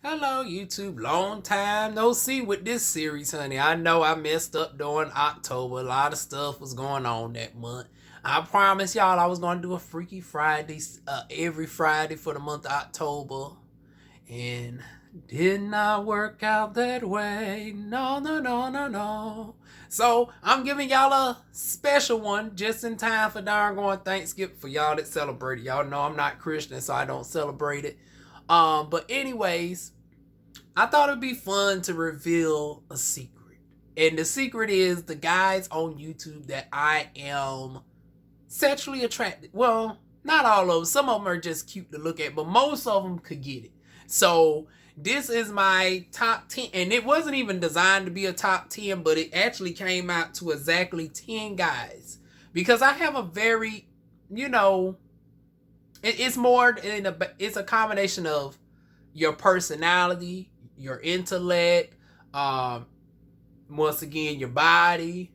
Hello, YouTube. Long time no see with this series, honey. I know I messed up during October. A lot of stuff was going on that month. I promised y'all I was going to do a Freaky Friday every Friday for the month of October. And did not work out that way. No, no, no, no, no. So I'm giving y'all a special one just in time for darn going Thanksgiving for y'all that celebrate it. Y'all know I'm not Christian, so I don't celebrate it. But anyways, I thought it'd be fun to reveal a secret. And the secret is the guys on YouTube that I am sexually attracted. Well, not all of them. Some of them are just cute to look at, but most of them could get it. So this is my top 10. And it wasn't even designed to be a top 10, but it actually came out to exactly 10 guys. Because I have a very, it's more it's a combination of your personality, your intellect, once again, your body.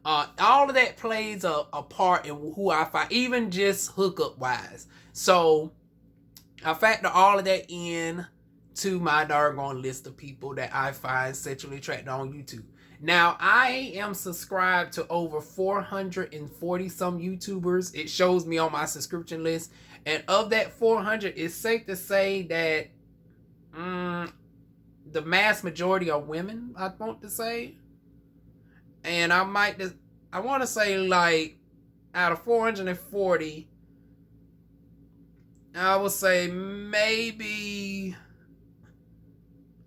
All of that plays a part in who I find, even just hookup wise. So I factor all of that in to my doggone list of people that I find sexually attractive on YouTube. Now, I am subscribed to over 440 some YouTubers. It shows me on my subscription list. And of that 400, it's safe to say that the mass majority are women, I want to say. And I want to say, like, out of 440, I would say maybe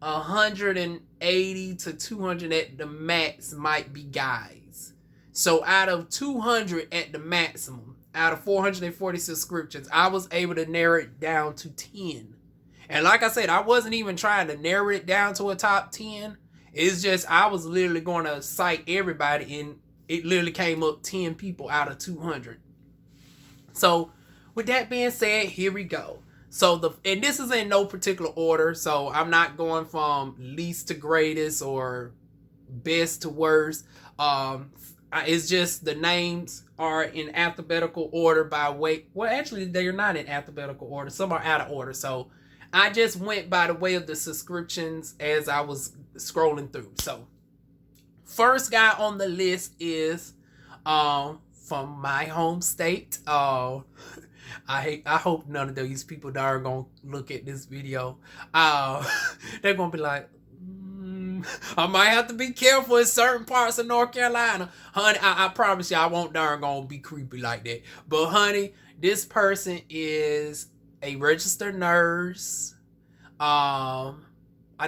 180 to 200 at the max might be guys. So out of 200 at the maximum, out of 440 subscriptions, I was able to narrow it down to 10. And like I said, I wasn't even trying to narrow it down to a top 10. It's just I was literally going to cite everybody, and it literally came up 10 people out of 200. So with that being said, here we go. So and this is in no particular order, so I'm not going from least to greatest or best to worst. It's just the names are in alphabetical order by weight. Well, actually, they're not in alphabetical order. Some are out of order. So I just went by the way of the subscriptions as I was scrolling through. So first guy on the list is from my home state. I hope none of these people that are gonna look at this video, they're gonna be like, I might have to be careful in certain parts of North Carolina. Honey, I promise you I won't darn gonna be creepy like that. But honey, this person is a registered nurse. I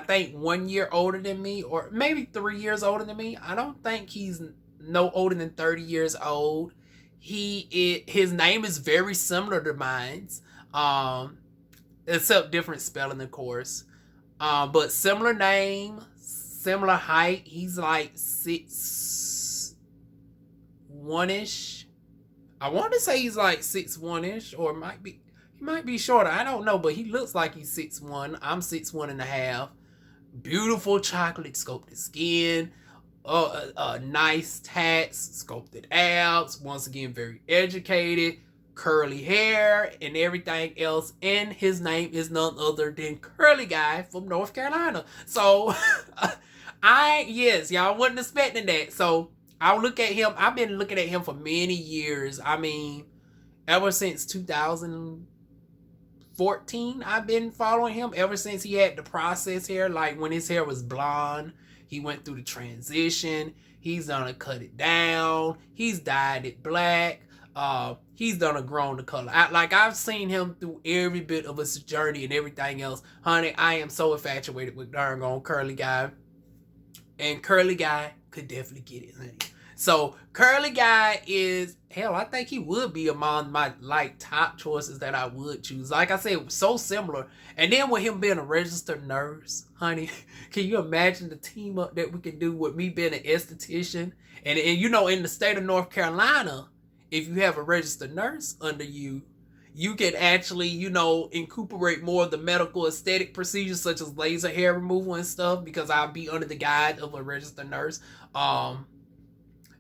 think 1 year older than me, or maybe 3 years older than me. I don't think he's no older than 30 years old. His name is very similar to mine's, except different spelling, of course. But similar name, similar height. He's like 6'1"ish. I want to say he's like 6'1"ish, or he might be shorter. I don't know, but he looks like he's 6'1". I'm 6'1.5". Beautiful chocolate sculpted skin. Nice tats, sculpted abs, once again very educated, curly hair, and everything else. And his name is none other than Curly Guy from North Carolina. So yes, y'all wasn't expecting that. So I'll look at him. I've been looking at him for many years. I mean, ever since 2014, I've been following him. Ever since he had the process hair, like when his hair was blonde. He went through the transition. He's done a cut it down. He's dyed it black. He's done a grown the color. I've seen him through every bit of his journey and everything else. Honey, I am so infatuated with darn on Curly Guy. And Curly Guy could definitely get it, honey. So Curly Guy is, hell, I think he would be among my top choices that I would choose. Like I said, so similar. And then with him being a registered nurse, honey, can you imagine the team up that we can do with me being an esthetician? And in the state of North Carolina, if you have a registered nurse under you, you can actually, incorporate more of the medical aesthetic procedures such as laser hair removal and stuff, because I'll be under the guide of a registered nurse.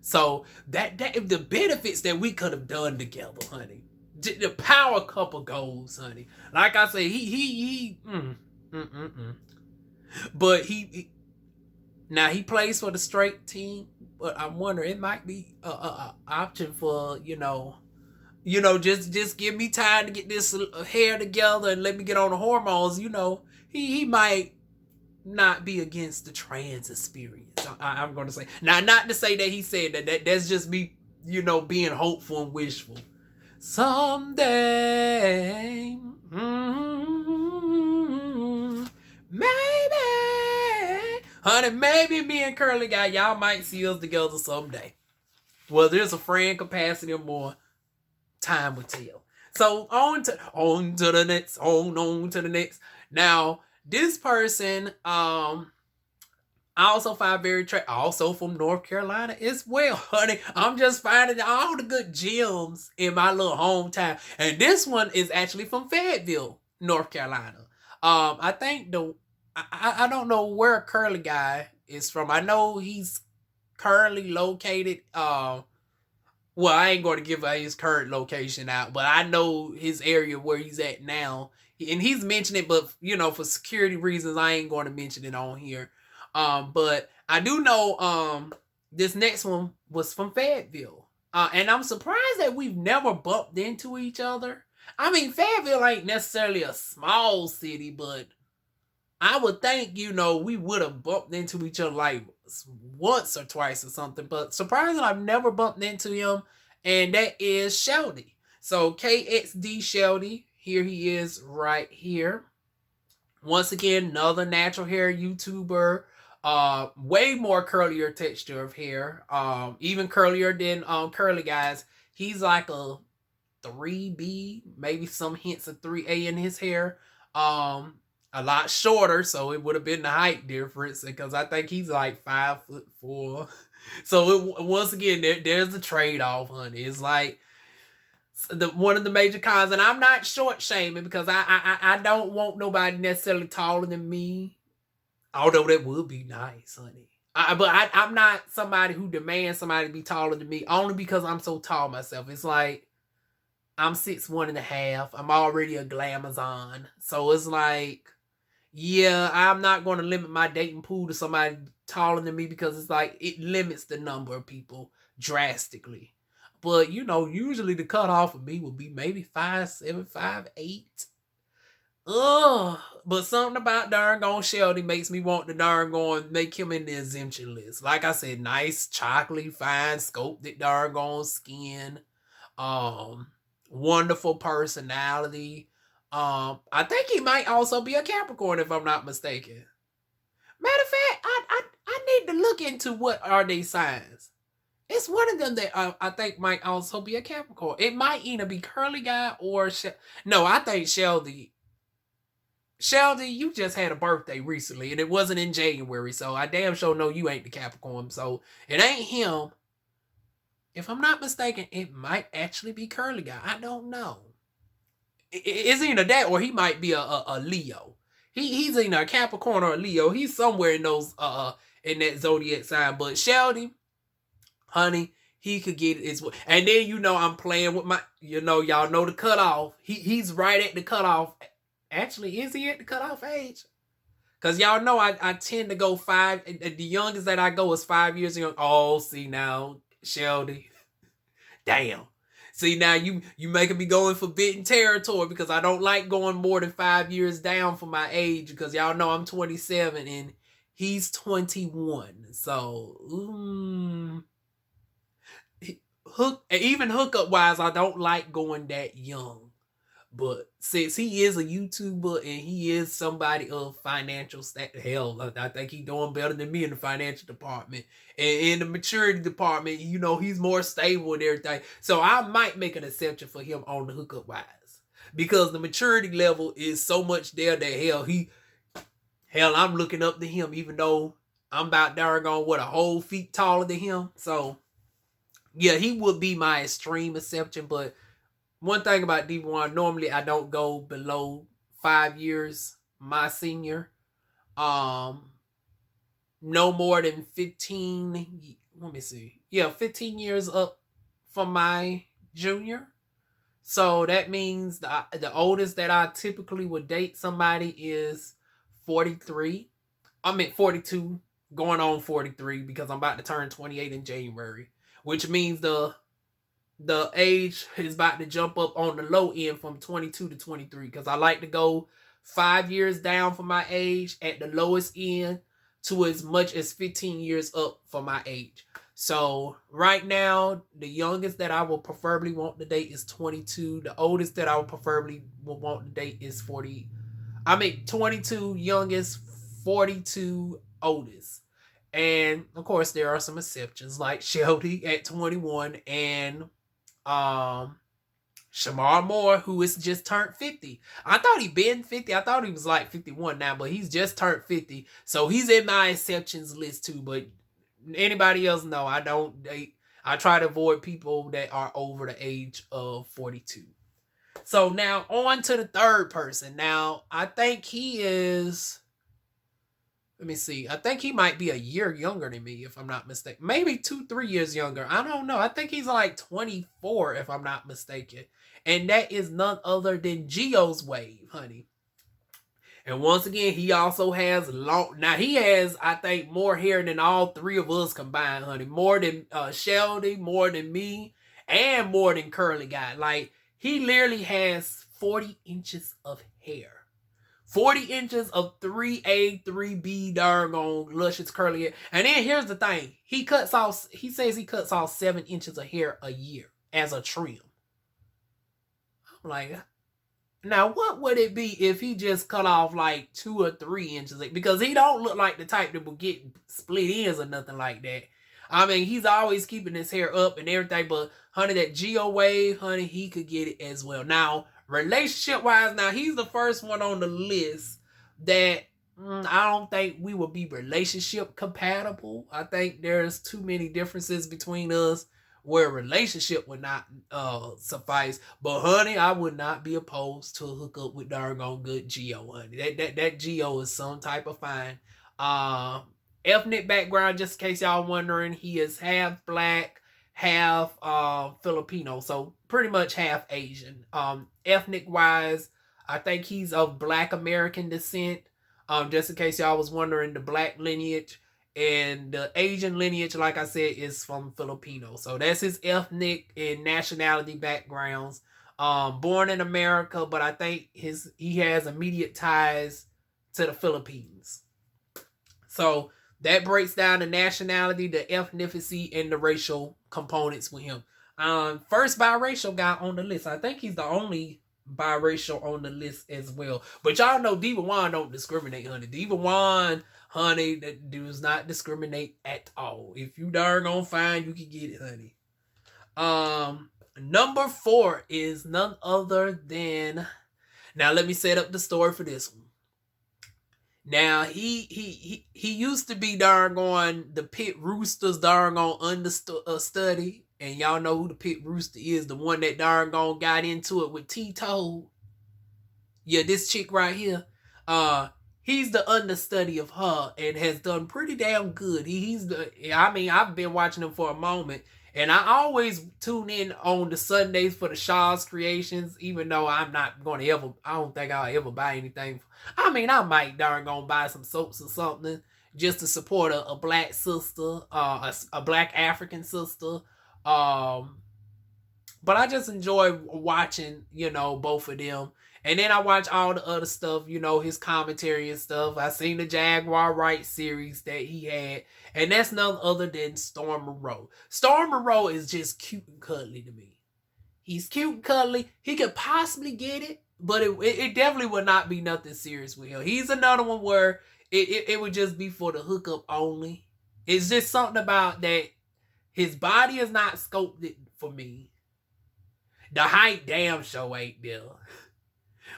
So that the benefits that we could have done together, honey. The power couple goals, honey. Like I say, Mm-mm-mm. But now he plays for the straight team, but I wonder it might be a option for just give me time to get this hair together and let me get on the hormones. He might not be against the trans experience. I'm going to say now, not to say that he said that's just me, being hopeful and wishful. Someday, maybe, honey, maybe me and Curly Guy, y'all might see us together someday. Well, there's a friend capacity or more. Time will tell. So on to the next, on to the next. Now, this person, I also find very also from North Carolina as well, honey. I'm just finding all the good gems in my little hometown. And this one is actually from Fayetteville, North Carolina. I think I don't know where Curly Guy is from. I know he's currently located, well, I ain't going to give his current location out, but I know his area where he's at now. And he's mentioned it, but, for security reasons, I ain't going to mention it on here. But I do know this next one was from Fayetteville. And I'm surprised that we've never bumped into each other. I mean, Fayetteville ain't necessarily a small city, but I would think, we would have bumped into each other like once or twice or something. But surprisingly, I've never bumped into him. And that is Sheldy. So KXD Sheldy. Here he is right here. Once again, another natural hair YouTuber. Way more curlier texture of hair. Even curlier than Curly Guys. He's like a 3B, maybe some hints of 3A in his hair. A lot shorter, so it would have been the height difference, because I think he's like 5'4". So once again, there's the trade-off, honey. It's like one of the major cons, and I'm not short shaming, because I don't want nobody necessarily taller than me, although that would be nice, honey. But I'm not somebody who demands somebody to be taller than me, only because I'm so tall myself. It's like I'm 6'1.5". I'm already a glamazon, so it's like, yeah, I'm not going to limit my dating pool to somebody taller than me, because it's like it limits the number of people drastically. But usually the cutoff for me would be maybe 5'7", 5'8". Ugh. But something about darn gone Sheldy makes me want to darn gone make him in the exemption list. Like I said, nice, chocolatey, fine, sculpted darn gone skin. Wonderful personality. I think he might also be a Capricorn, if I'm not mistaken. Matter of fact, I need to look into what are these signs. It's one of them that I think might also be a Capricorn. It might either be Curly Guy or no, I think Sheldy. Sheldy, you just had a birthday recently, and it wasn't in January, so I damn sure know you ain't the Capricorn. So it ain't him. If I'm not mistaken, it might actually be Curly Guy. I don't know. It's either that, or he might be a Leo. He's either a Capricorn or a Leo. He's somewhere in those in that zodiac sign. But Sheldy, honey, he could get it. And then I'm playing with my y'all know the cutoff. He's right at the cutoff. Actually, is he at the cutoff age? Because y'all know I tend to go 5. The youngest that I go is 5 years young. Oh, see now, Sheldy. Damn. See, now you making me go in forbidden territory, because I don't like going more than 5 years down from my age, because y'all know I'm 27 and he's 21. So, even hookup wise, I don't like going that young. But since he is a YouTuber and he is somebody of financial hell, I think he's doing better than me in the financial department. And in the maturity department, he's more stable and everything. So I might make an exception for him on the hookup wise, because the maturity level is so much there that I'm looking up to him, even though I'm about a whole feet taller than him. So yeah, he would be my extreme exception. But one thing about DivaWuan, normally I don't go below 5 years my senior. No more than 15, let me see. Yeah, 15 years up from my junior. So that means the oldest that I typically would date somebody is 43. I'm at 42, going on 43 because I'm about to turn 28 in January, which means the age is about to jump up on the low end from 22 to 23 because I like to go 5 years down for my age at the lowest end to as much as 15 years up for my age. So right now, the youngest that I will preferably want to date is 22. The oldest that I would preferably want to date is 40. I mean 22 youngest, 42 oldest. And of course there are some exceptions like Shelby at 21 and Shamar Moore, who is just turned 50. I thought he'd been 50. I thought he was like 51 now, but he's just turned 50. So he's in my exceptions list too. But anybody else, no, I don't date. I try to avoid people that are over the age of 42. So now on to the third person. Now, I think he is... Let me see. I think he might be a year younger than me, if I'm not mistaken. Maybe 2-3 years younger. I don't know. I think he's like 24, if I'm not mistaken. And that is none other than Geo's Wave, honey. And once again, he also has long... Now, he has, I think, more hair than all three of us combined, honey. More than Shelby, more than me, and more than Curly Guy. Like, he literally has 40 inches of hair. 40 inches of 3A, 3B doggone luscious curly hair. And then here's the thing. He says he cuts off 7 inches of hair a year as a trim. I'm like, now what would it be if he just cut off like 2 or 3 inches? Because he don't look like the type that will get split ends or nothing like that. I mean, he's always keeping his hair up and everything. But, honey, that Geo Wave, honey, he could get it as well. Now, relationship-wise, now, he's the first one on the list that I don't think we will be relationship compatible. I think there's too many differences between us where a relationship would not suffice. But, honey, I would not be opposed to a hookup with doggone good Geo, honey. That Geo is some type of fine. Ethnic background, just in case y'all wondering, he is half black, half Filipino, so pretty much half Asian. Ethnic wise, I think he's of Black American descent. Just in case y'all was wondering, the black lineage and the Asian lineage, like I said, is from Filipino. So that's his ethnic and nationality backgrounds. Born in America, but I think he has immediate ties to the Philippines. So that breaks down the nationality, the ethnicity, and the racial components with him. First biracial guy on the list. I think he's the only biracial on the list as well. But y'all know DivaWuan don't discriminate, honey. DivaWuan, honey, that does not discriminate at all. If you darn gonna find, you can get it, honey. Number 4 is none other than... Now, let me set up the story for this one. Now, he used to be darn the Pit Roosters darn understudy. And y'all know who the Pit Rooster is. The one that darn got into it with Tito. Yeah, this chick right here. He's the understudy of her and has done pretty damn good. I've been watching him for a moment. And I always tune in on the Sundays for the Shaw's Creations, even though I'm not going to ever, I don't think I'll ever buy anything. I might darn buy some soaps or something just to support a black sister, a black African sister. But I just enjoy watching, both of them. And then I watch all the other stuff, his commentary and stuff. I seen the Jaguar Wright series that he had. And that's none other than Storm Monroe. Storm Monroe is just cute and cuddly to me. He's cute and cuddly. He could possibly get it, but it definitely would not be nothing serious with him. He's another one where it would just be for the hookup only. It's just something about that. His body is not sculpted for me. The height damn show ain't there.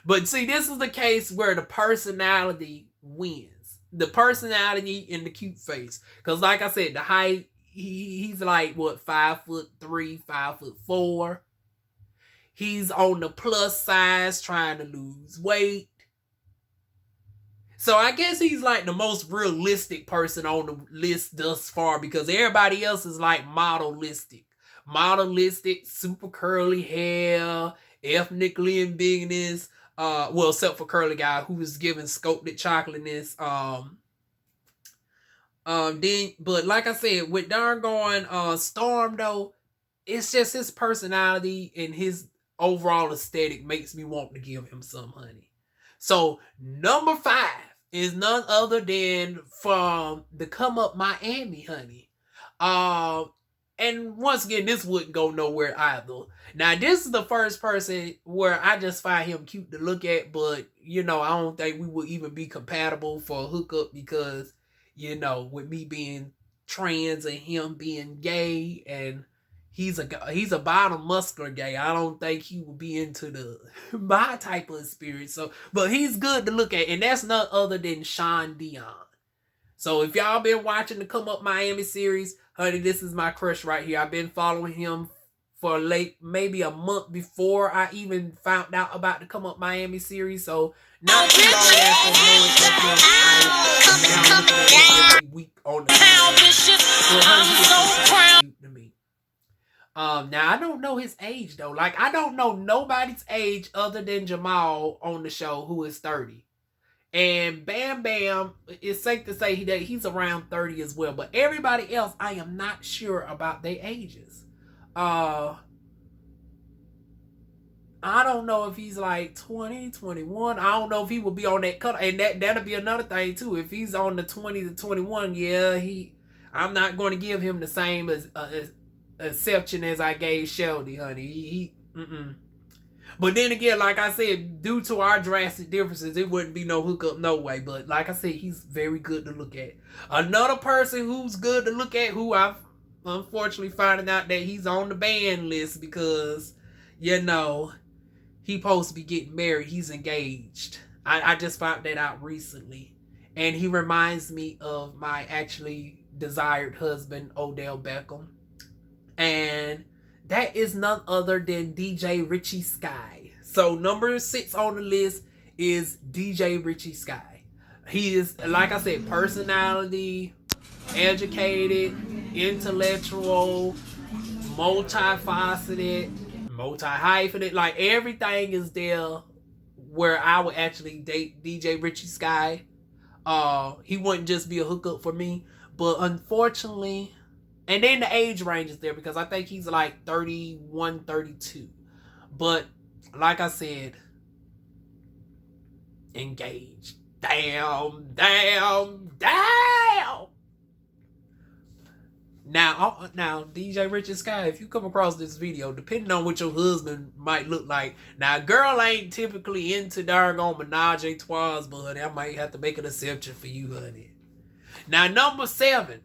But see, this is the case where the personality wins. The personality and the cute face. Because like I said, the height, he's like, 5'3", 5'4". He's on the plus size, trying to lose weight. So I guess he's like the most realistic person on the list thus far. Because everybody else is like modelistic. Modelistic, super curly hair, ethnically ambiguous. Well, except for Curly Guy, who was giving Scope that chocolateness. Then, but like I said, with darn going Storm though, it's just his personality and his overall aesthetic makes me want to give him some, honey. So number 5 is none other than from the Come Up Miami, honey. And once again, this wouldn't go nowhere either. Now, this is the first person where I just find him cute to look at, but I don't think we would even be compatible for a hookup because, with me being trans and him being gay, and he's a bottom muscular gay. I don't think he would be into the my type of spirit. So, but he's good to look at, and that's none other than Sean Dion. So if y'all been watching the Come Up Miami series, honey, this is my crush right here. I've been following him for maybe a month before I even found out about the Come Up Miami series. So not too long after knowing that every week on the to me. Now I don't know his age though. Like I don't know nobody's age other than Jamal on the show who is 30. And Bam Bam, it's safe to say that he's around 30 as well. But everybody else, I am not sure about their ages. I don't know if he's like 20, 21. I don't know if he will be on that cut. And that'll be another thing too. If he's on the 20 to 21, yeah, I'm not going to give him the same exception as I gave Shelby, honey. But then again, like I said, due to our drastic differences, it wouldn't be no hookup, no way. But like I said, he's very good to look at. Another person who's good to look at, who I've unfortunately finding out that he's on the ban list because, he's supposed to be getting married. He's engaged. I just found that out recently. And he reminds me of my actually desired husband, Odell Beckham. And that is none other than DJ Richie Sky. So number 6 on the list is DJ Richie Sky. He is, like I said, personality, educated, intellectual, multifaceted, multi-hyphenate. Like everything is there where I would actually date DJ Richie Sky. He wouldn't just be a hookup for me. But unfortunately... And then the age range is there because I think he's like 31, 32. But like I said, engaged. Damn. Now, DJ Richard Sky, if you come across this video, depending on what your husband might look like, now, girl ain't typically into doggone menage a trois, but I might have to make an exception for you, honey. Now, number 7.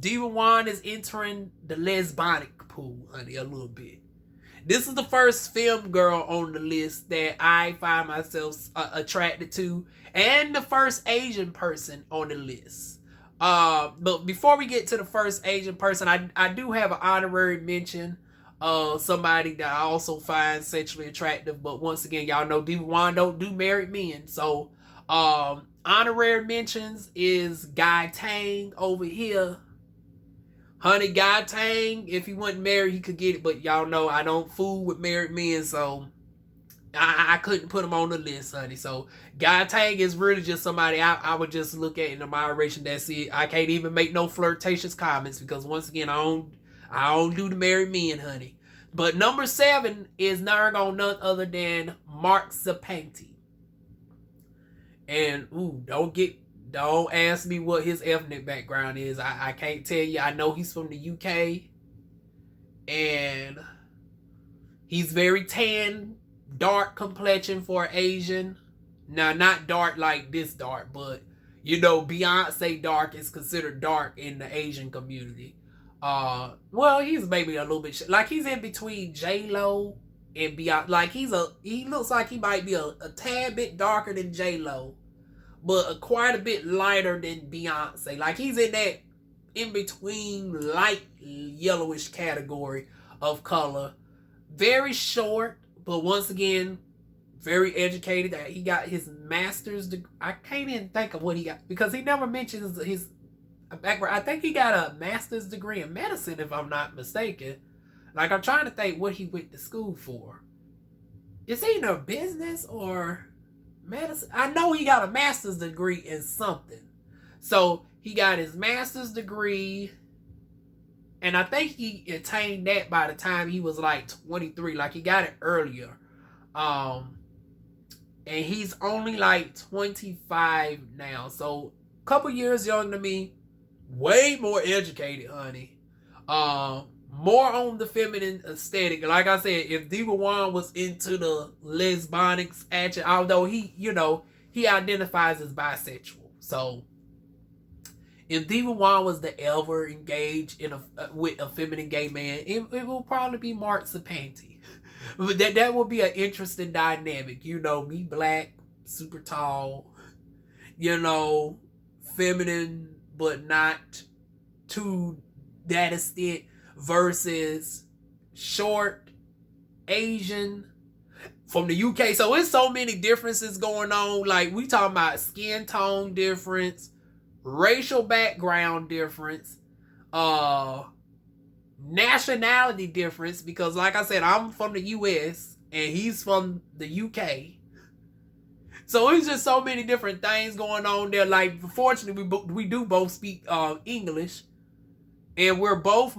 DivaWuan is entering the lesbonic pool, honey, a little bit. This is the first film girl on the list that I find myself attracted to, and the first Asian person on the list. But before we get to the first Asian person, I do have an honorary mention of somebody that I also find sexually attractive. But once again, y'all know DivaWuan don't do married men. So, honorary mentions is Guy Tang over here. Honey, Guy Tang, if he wasn't married, he could get it. But y'all know I don't fool with married men, so I couldn't put him on the list, honey. So Guy Tang is really just somebody I would just look at in admiration. That's it. I can't even make no flirtatious comments because once again, I don't do the married men, honey. But number 7 is none other than Mark Zapanti. And don't ask me what his ethnic background is. I can't tell you. I know he's from the UK. And he's very tan, dark complexion for Asian. Now, not dark like this dark, but, Beyonce dark is considered dark in the Asian community. Well, he's maybe a little bit... like, he's in between J-Lo and Beyonce. Like, he looks like he might be a tad bit darker than J-Lo. But quite a bit lighter than Beyonce. Like, he's in that in-between light yellowish category of color. Very short, but once again, very educated. He got his master's degree. I can't even think of what he got, because he never mentions his background. I think he got a master's degree in medicine, if I'm not mistaken. Like, I'm trying to think what he went to school for. Is he in a business or... medicine. I know he got a master's degree in something. So he got his master's degree, and I think he attained that by the time he was like 23. Like, he got it earlier. And he's only like 25 now. So a couple years younger than me. Way more educated, honey. More on the feminine aesthetic. Like I said, if DivaWuan was into the lesbonics action, although he, he identifies as bisexual. So if DivaWuan was to ever engage in with a feminine gay man, it will probably be Mark Sapanti. But that would be an interesting dynamic. Me black, super tall, feminine, but not to that extent, versus short, Asian, from the UK. So it's so many differences going on. Like, we talking about skin tone difference, racial background difference, nationality difference, because like I said, I'm from the US and he's from the UK. So it's just so many different things going on there. Like, fortunately, we do both speak English, and we're both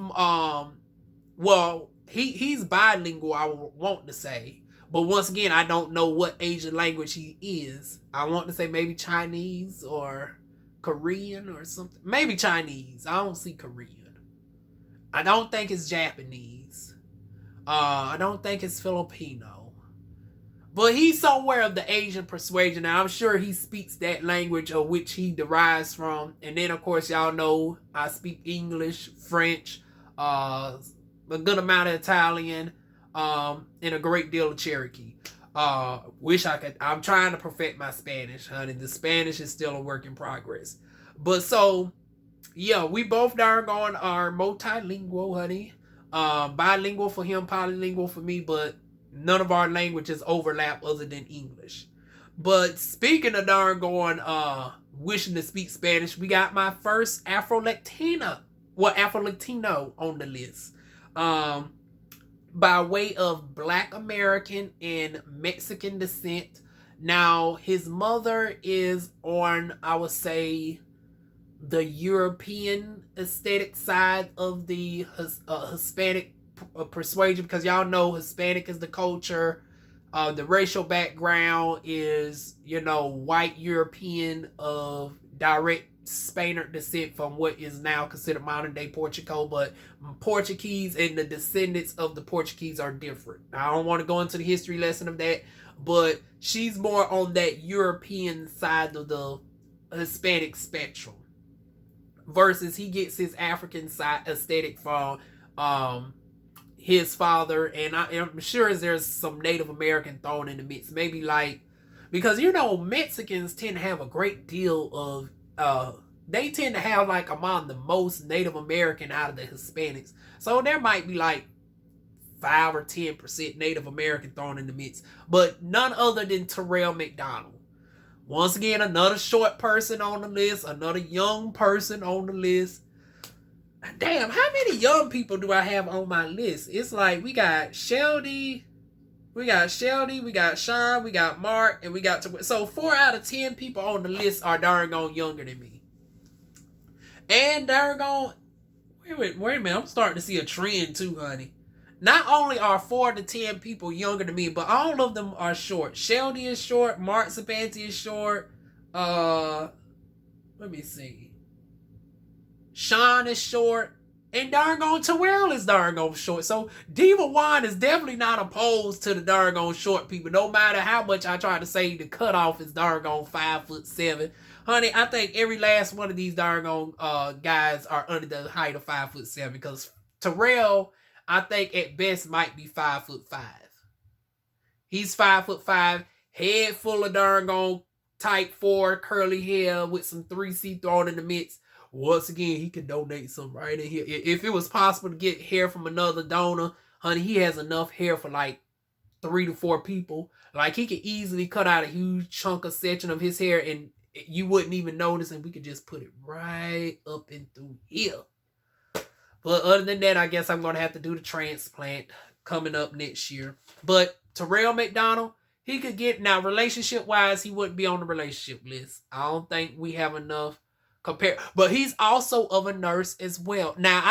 well, he's bilingual, I want to say, but once again, I don't know what Asian language he is. I want to say maybe Chinese or Korean or something. Maybe Chinese. I don't see Korean. I don't think it's Japanese. I don't think it's Filipino. But he's somewhere of the Asian persuasion. And I'm sure he speaks that language of which he derives from. And then, of course, y'all know I speak English, French, a good amount of Italian, and a great deal of Cherokee. Wish I could. I'm trying to perfect my Spanish, honey. The Spanish is still a work in progress. But so, yeah, we both are multilingual, honey. Bilingual for him, polylingual for me, but none of our languages overlap other than English. But speaking of wishing to speak Spanish, we got my first Afro-Latino on the list. By way of Black American and Mexican descent. Now, his mother is on, I would say, the European aesthetic side of the Hispanic persuasion, because y'all know Hispanic is the culture. The racial background is, white European of direct Spaniard descent from what is now considered modern day Portugal, but Portuguese and the descendants of the Portuguese are different. I don't want to go into the history lesson of that, but she's more on that European side of the Hispanic spectrum, versus he gets his African side aesthetic from his father, and I'm sure there's some Native American thrown in the mix, maybe like, because Mexicans tend to have a great deal of they tend to have like among the most Native American out of the Hispanics. So there might be like 5 or 10% Native American thrown in the mix, but none other than Terrell McDonald. Once again, another short person on the list, another young person on the list. Damn, how many young people do I have on my list? It's like we got Sheldy, we got Sean, we got Mark, and we got... So 4 out of 10 people on the list are darn on younger than me. And darn on... Wait a minute, I'm starting to see a trend too, honey. Not only are 4 to 10 people younger than me, but all of them are short. Sheldy is short, Mark Sapanti is short, let me see. Sean is short, and darn Terrell is darn short. So DivaWuan is definitely not opposed to the darn short people, no matter how much I try to say the cutoff is darn 5'7". Honey, I think every last one of these darn guys are under the height of 5'7", because Terrell, I think at best might be 5'5". He's 5'5", head full of darn type 4 curly hair with some 3C thrown in the mix. Once again, he could donate some right in here. If it was possible to get hair from another donor, honey, he has enough hair for like 3 to 4 people. Like, he could easily cut out a huge chunk of section of his hair and you wouldn't even notice, and we could just put it right up and through here. But other than that, I guess I'm going to have to do the transplant coming up next year. But Terrell McDonald, He could get, now relationship wise, he wouldn't be on the relationship list. I don't think we have enough compare. But he's also of a nurse as well. Now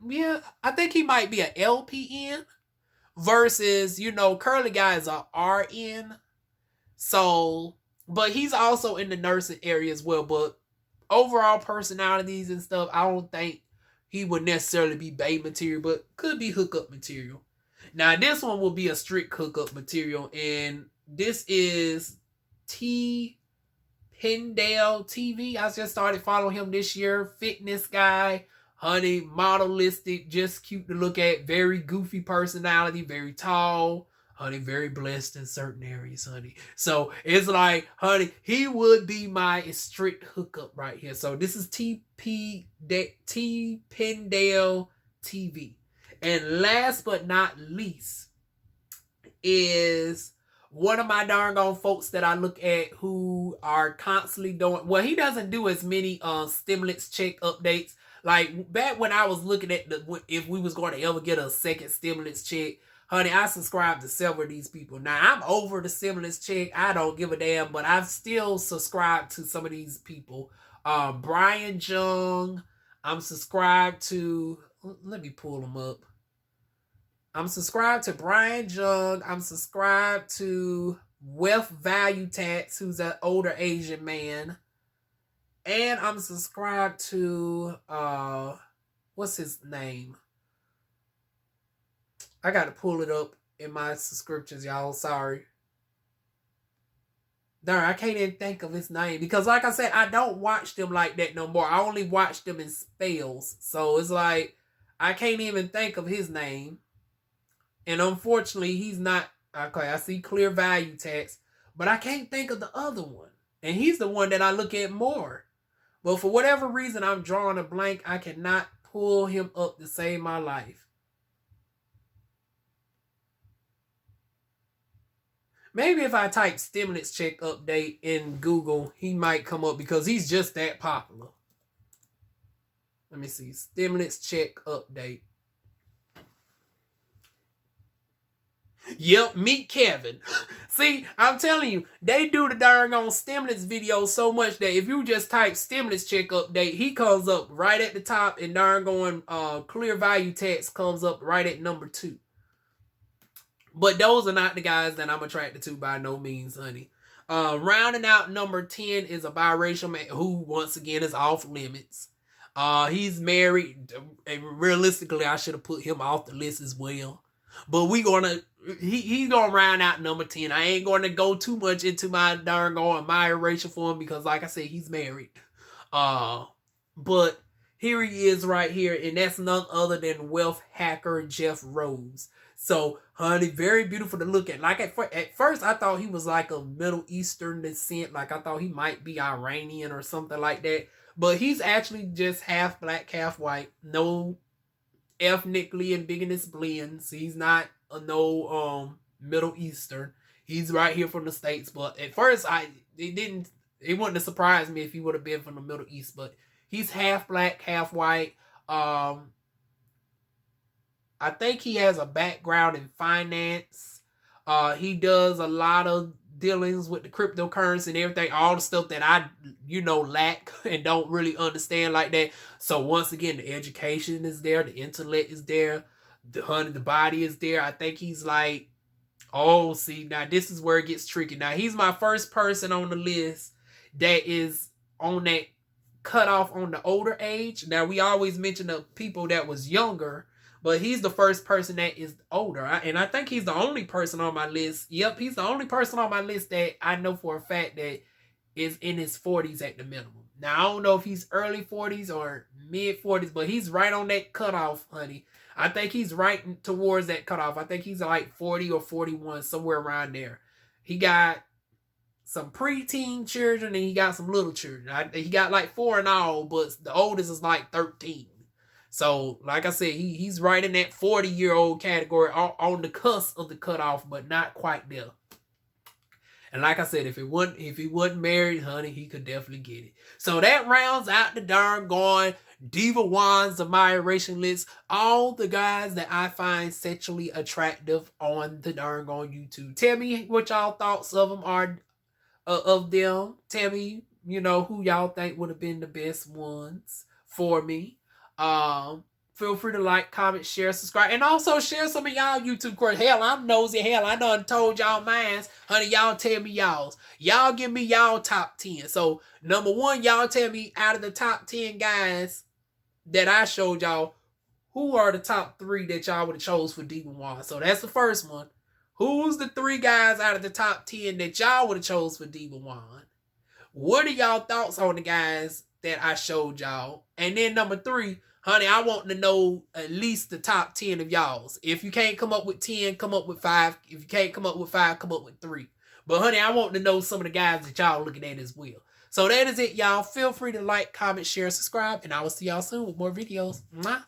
yeah, I think he might be an LPN versus, Curly Guy is a RN. So, but he's also in the nursing area as well. But overall personalities and stuff, I don't think he would necessarily be babe material, but could be hookup material. Now, this one will be a strict hookup material, and this is T. Pendale TV. I just started following him this year. Fitness guy, honey, modelistic, just cute to look at. Very goofy personality, very tall, honey, very blessed in certain areas, honey. So it's like, honey, he would be my strict hookup right here. So this is T. Pendale TV. And last but not least is one of my darn gone folks that I look at who are constantly doing, well, he doesn't do as many stimulus check updates. Like back when I was looking at if we was going to ever get a second stimulus check, honey, I subscribed to several of these people. Now I'm over the stimulus check. I don't give a damn, but I've still subscribed to some of these people. Brian Jung, I'm subscribed to, let me pull them up. I'm subscribed to Brian Jung. I'm subscribed to Wealth Value Tax, who's an older Asian man. And I'm subscribed to, what's his name? I got to pull it up in my subscriptions, y'all. Sorry. Darn, I can't even think of his name. Because like I said, I don't watch them like that no more. I only watch them in spells. So it's like, I can't even think of his name. And unfortunately, he's not, okay, I see Clear Value Tax, but I can't think of the other one. And he's the one that I look at more. But for whatever reason, I'm drawing a blank. I cannot pull him up to save my life. Maybe if I type stimulus check update in Google, he might come up because he's just that popular. Let me see. Stimulus check update. Yep, meet Kevin. See, I'm telling you, they do the darn on stimulus videos so much that if you just type stimulus check update, he comes up right at the top, and darn going Clear Value Tax comes up right at number 2. But those are not the guys that I'm attracted to by no means, honey. Rounding out number 10 is a biracial man who, once again, is off limits. He's married, and realistically, I should have put him off the list as well. But he's gonna round out number 10. I ain't gonna go too much into my darn going admiration for him because, like I said, he's married. But here he is right here, and that's none other than wealth hacker Jeff Rose. So, honey, very beautiful to look at. Like at first, I thought he was like a Middle Eastern descent. Like I thought he might be Iranian or something like that. But he's actually just half black, half white. No ethnically indigenous blends. He's not no Middle Eastern. He's right here from the States. But at first, it wouldn't have surprised me if he would have been from the Middle East. But he's half black, half white. I think he has a background in finance. He does a lot of dealings with the cryptocurrency and everything, all the stuff that I, lack and don't really understand like that. So once again, the education is there, the intellect is there, the body is there. I think he's like, oh, see, now this is where it gets tricky. Now he's my first person on the list that is on that cutoff on the older age. Now we always mention the people that was younger, but he's the first person that is older. And I think he's the only person on my list. Yep, he's the only person on my list that I know for a fact that is in his 40s at the minimum. Now, I don't know if he's early 40s or mid 40s, but he's right on that cutoff, honey. I think he's right towards that cutoff. I think he's like 40 or 41, somewhere around there. He got some preteen children and he got some little children. He got like 4 in all, but the oldest is like 13. So, like I said, he's right in that 40-year-old category, on the cusp of the cutoff, but not quite there. And like I said, if he wasn't married, honey, he could definitely get it. So that rounds out the darn going DivaWuan's admiration list, all the guys that I find sexually attractive on the darn on YouTube. Tell me what y'all thoughts of them are, of them. Tell me, who y'all think would have been the best ones for me. Feel free to like, comment, share, subscribe, and also share some of y'all YouTube questions. Hell, I'm nosy. Hell, I done told y'all mine. Honey, y'all tell me y'all's. Y'all give me y'all top 10. So, number 1, y'all tell me out of the top 10 guys that I showed y'all, who are the top 3 that y'all would have chose for DivaWuan. So, that's the first one. Who's the 3 guys out of the top 10 that y'all would have chose for DivaWuan? What are y'all thoughts on the guys that I showed y'all? And then number 3, honey, I want to know at least the top 10 of y'all's. If you can't come up with 10, come up with 5. If you can't come up with 5, come up with 3. But honey, I want to know some of the guys that y'all looking at as well. So that is it, y'all. Feel free to like, comment, share, subscribe, and I will see y'all soon with more videos. Mwah.